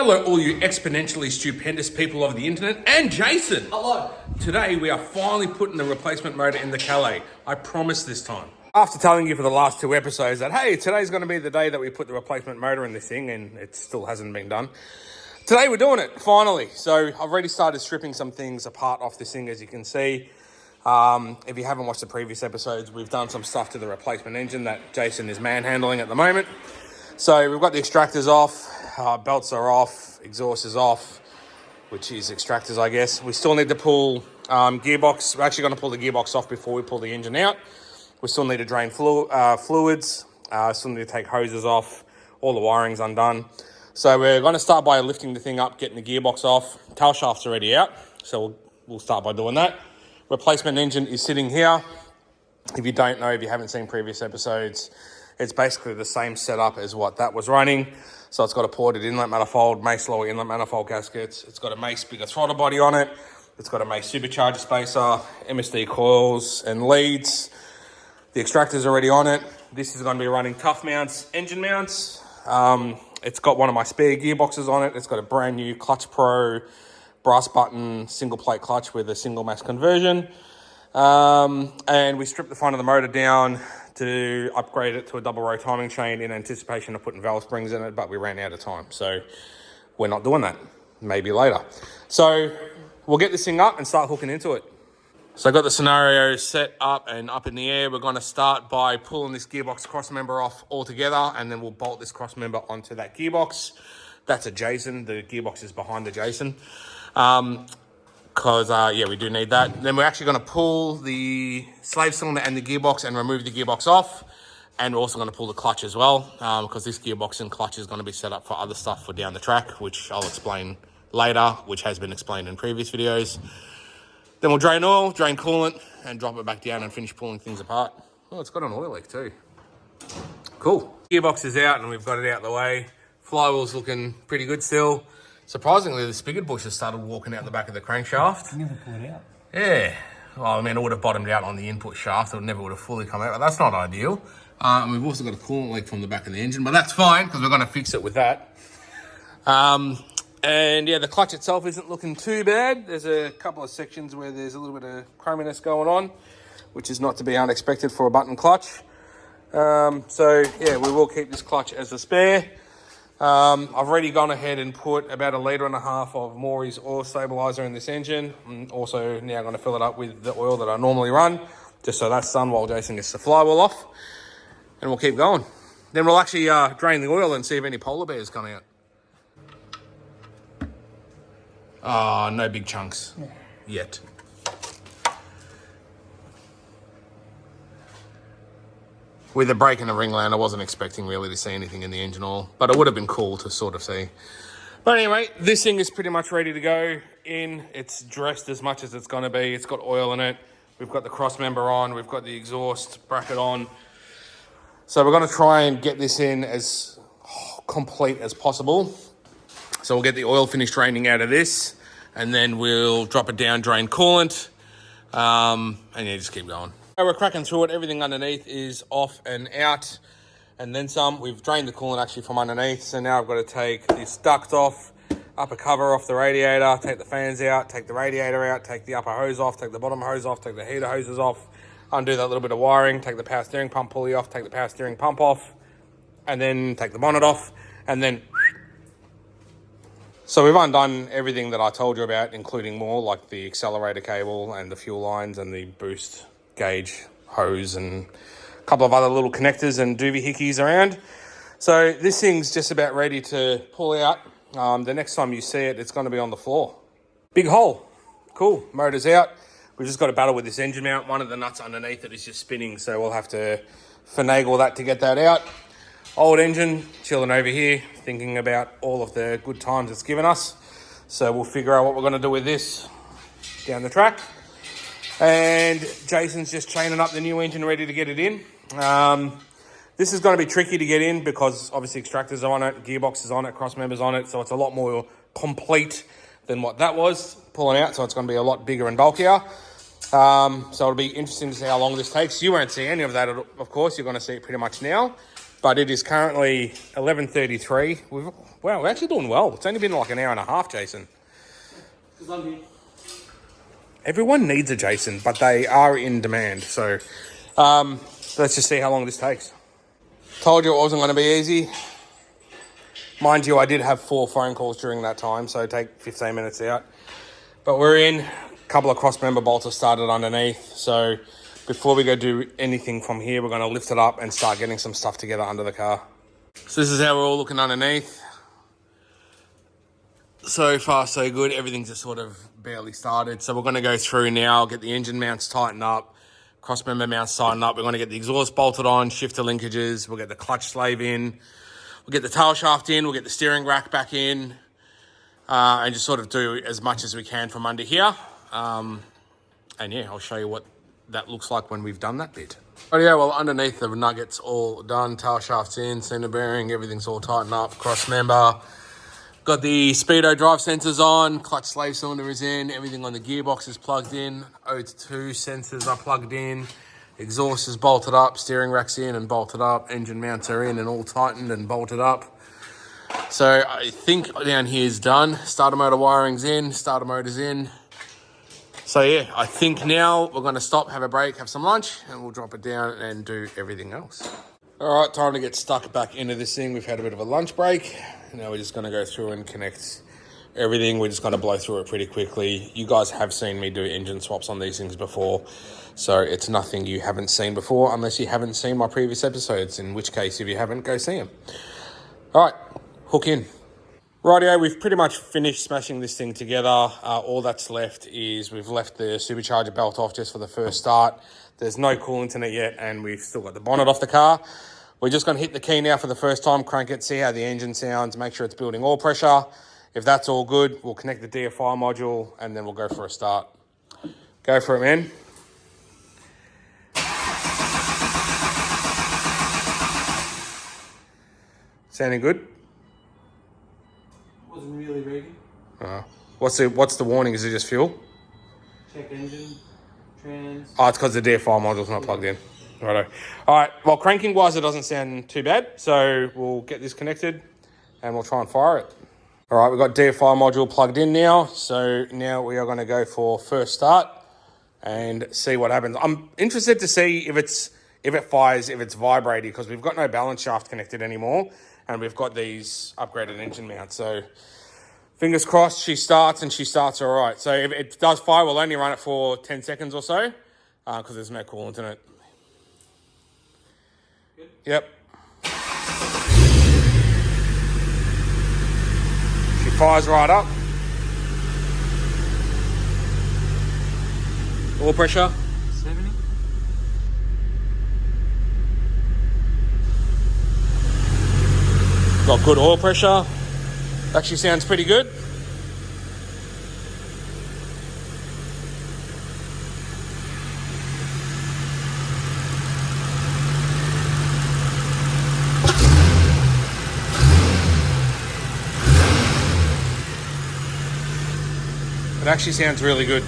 Hello all you exponentially stupendous people of the internet, and Jason. Hello. Today we are finally putting the replacement motor in the Calais. I promise this time. After telling you for the last 2 episodes that, hey, today's going to be the day that we put the replacement motor in this thing, and it still hasn't been done. Today we're doing it, finally. So I've already started stripping some things apart off this thing, as you can see. If you haven't watched the previous episodes, we've done some stuff to the replacement engine that Jason is manhandling at the moment. So we've got the extractors off, belts are off, exhaust is off, which is extractors, I guess. We still need to pull gearbox. We're actually going to pull the gearbox off before we pull the engine out. We still need to drain fluids. Still need to take hoses off. All the wiring's undone. So we're going to start by lifting the thing up, getting the gearbox off. Tail shaft's already out, so we'll start by doing that. Replacement engine is sitting here. If you don't know, if you haven't seen previous episodes, it's basically the same setup as what that was running. So it's got a ported inlet manifold, Mace lower inlet manifold gaskets. It's got a Mace bigger throttle body on it. It's got a Mace supercharger spacer, MSD coils and leads. The extractor's already on it. This is going to be running tough mounts, engine mounts. It's got one of my spare gearboxes on it. It's got a brand new Clutch Pro brass button single plate clutch with a single mass conversion. And we stripped the front of the motor down to upgrade it to a double row timing chain in anticipation of putting valve springs in it, but we ran out of time. So we're not doing that, maybe later. So we'll get this thing up and start hooking into it. So I got the scenario set up and up in the air. We're going to start by pulling this gearbox cross member off altogether, and then we'll bolt this cross member onto that gearbox. That's a Jason. The gearbox is behind the Jason. Yeah, we do need that. Then we're actually going to pull the slave cylinder and the gearbox and remove the gearbox off. And we're also going to pull the clutch as well, because this gearbox and clutch is going to be set up for other stuff for down the track, which I'll explain later, which has been explained in previous videos. Then we'll drain oil, drain coolant, and drop it back down and finish pulling things apart. Oh, it's got an oil leak too. Cool. Gearbox is out and we've got it out the way. Flywheel's looking pretty good still. Surprisingly, the spigot bush has started walking out the back of the crankshaft. You never pulled it out. Yeah. Well, I mean, it would have bottomed out on the input shaft. It never would have fully come out, but that's not ideal. And we've also got a coolant leak from the back of the engine, but that's fine because we're going to fix it with that. And yeah, the clutch itself isn't looking too bad. There's a couple of sections where there's a little bit of chrominess going on, which is not to be unexpected for a button clutch. So yeah, we will keep this clutch as a spare. I've already gone ahead and put about 1.5 litres of Maury's oil stabilizer in this engine. I'm also now going to fill it up with the oil that I normally run, just so that's done while Jason gets the flywheel off. And we'll keep going. Then we'll actually drain the oil and see if any polar bears come out. No big chunks yet. With the brake and the ringland, I wasn't expecting really to see anything in the engine oil, but it would have been cool to sort of see. But anyway, this thing is pretty much ready to go in. It's dressed as much as it's going to be. It's got oil in it. We've got the cross member on. We've got the exhaust bracket on. So we're going to try and get this in as complete as possible. So we'll get the oil finish draining out of this, and then we'll drop it down, drain coolant, and yeah, just keep going. We're cracking through it. Everything underneath is off and out, and then some. We've drained the coolant actually from underneath, so now I've got to take this duct off, upper cover off the radiator, take the fans out, take the radiator out, take the upper hose off, take the bottom hose off, take the heater hoses off, undo that little bit of wiring, take the power steering pump pulley off, take the power steering pump off, and then take the bonnet off, and then... So we've undone everything that I told you about, including more, like the accelerator cable and the fuel lines and the boost gauge hose and a couple of other little connectors and doobie hickeys around. So this thing's just about ready to pull out. The next time you see it, it's going to be on the floor. Big hole. Cool. Motor's out. We've just got to battle with this engine mount. One of the nuts underneath it is just spinning, so we'll have to finagle that to get that out. Old engine, chilling over here, thinking about all of the good times it's given us. So we'll figure out what we're going to do with this down the track. And Jason's just chaining up the new engine, ready to get it in. This is going to be tricky to get in because obviously extractors are on it, gearbox is on it, cross members on it, so it's a lot more complete than what that was pulling out, so it's going to be a lot bigger and bulkier. So it'll be interesting to see how long this takes. You won't see any of that, of course. You're going to see it pretty much now. But it is currently 11:33. Wow, we're actually doing well. It's only been like an hour and a half, Jason. Because I'm here. Everyone needs a Jason, but they are in demand. So let's just see how long this takes. Told you it wasn't going to be easy. Mind you, I did have 4 phone calls during that time, so take 15 minutes out. But we're in. A couple of cross-member bolts have started underneath. So before we go do anything from here, we're going to lift it up and start getting some stuff together under the car. So this is how we're all looking underneath. So far, so good. Everything's just sort of barely started. So we're going to go through now, get the engine mounts tightened up, cross-member mounts tightened up. We're going to get the exhaust bolted on, shifter linkages. We'll get the clutch slave in. We'll get the tail shaft in. We'll get the steering rack back in. And just sort of do as much as we can from under here. And yeah, I'll show you what that looks like when we've done that bit. Oh yeah, well underneath the nuggets all done. Tail shaft's in, center bearing, everything's all tightened up. Cross-member. Got the speedo drive sensors on, clutch slave cylinder is in, everything on the gearbox is plugged in, O2 sensors are plugged in, exhaust is bolted up, steering rack's in and bolted up, engine mounts are in and all tightened and bolted up. So I think down here is done. Starter motor wiring's in, starter motor's in. So yeah, I think now we're gonna stop, have a break, have some lunch, and we'll drop it down and do everything else. All right, time to get stuck back into this thing. We've had a bit of a lunch break. Now we're just going to go through and connect everything. We're just going to blow through it pretty quickly. You guys have seen me do engine swaps on these things before, so it's nothing you haven't seen before unless you haven't seen my previous episodes, in which case, if you haven't, go see them. All right, hook in. Rightio, we've pretty much finished smashing this thing together. All that's left is we've left the supercharger belt off just for the first start. There's no coolant in it yet, and we've still got the bonnet off the car. We're just going to hit the key now for the first time, crank it, see how the engine sounds, make sure it's building oil pressure. If that's all good, we'll connect the DFI module, and then we'll go for a start. Go for it, man. Sounding good? Wasn't really ready. What's the warning? Is it just fuel? Check engine, trans. Oh, it's because the DFI module's not plugged in. Righto. All right, well, cranking wise, it doesn't sound too bad. So we'll get this connected and we'll try and fire it. All right, we've got DFI module plugged in now. So now we are going to go for first start and see what happens. I'm interested to see if it fires, if it's vibrating, because we've got no balance shaft connected anymore and we've got these upgraded engine mounts. So fingers crossed she starts and she starts all right. So if it does fire, we'll only run it for 10 seconds or so because there's no coolant in it. Good. Yep. She fires right up. Oil pressure. 70. Got good oil pressure. Actually sounds pretty good. It actually sounds really good.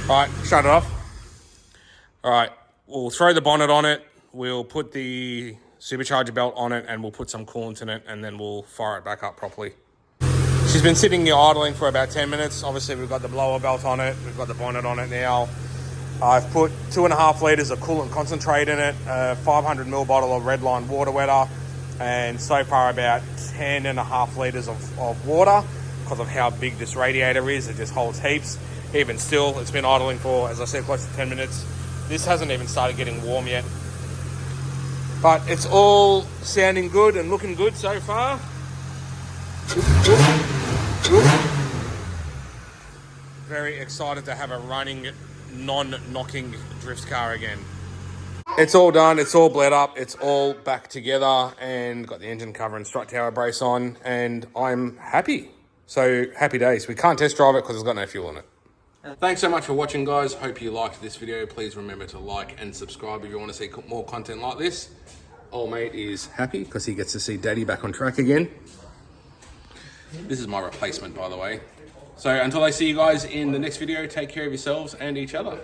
All right, shut it off. All right, we'll throw the bonnet on it. We'll put the supercharger belt on it and we'll put some coolant in it and then we'll fire it back up properly. She's been sitting here idling for about 10 minutes. Obviously, we've got the blower belt on it. We've got the bonnet on it now. I've put 2.5 litres of coolant concentrate in it, a 500 ml bottle of Redline water wetter, and so far about 10.5 litres of water. Because of how big this radiator is, it just holds heaps. Even still, it's been idling for, as I said, close to 10 minutes. This hasn't even started getting warm yet. But it's all sounding good and looking good so far. Very excited to have a running, non-knocking drift car again. It's all done, it's all bled up, it's all back together, and got the engine cover and strut tower brace on, and I'm happy. So happy days. We can't test drive it because it's got no fuel in it. Thanks so much for watching, guys. Hope you liked this video. Please remember to like and subscribe if you want to see more content like this. Old mate is happy because he gets to see daddy back on track again. This is my replacement, by the way. So until I see you guys in the next video, take care of yourselves and each other.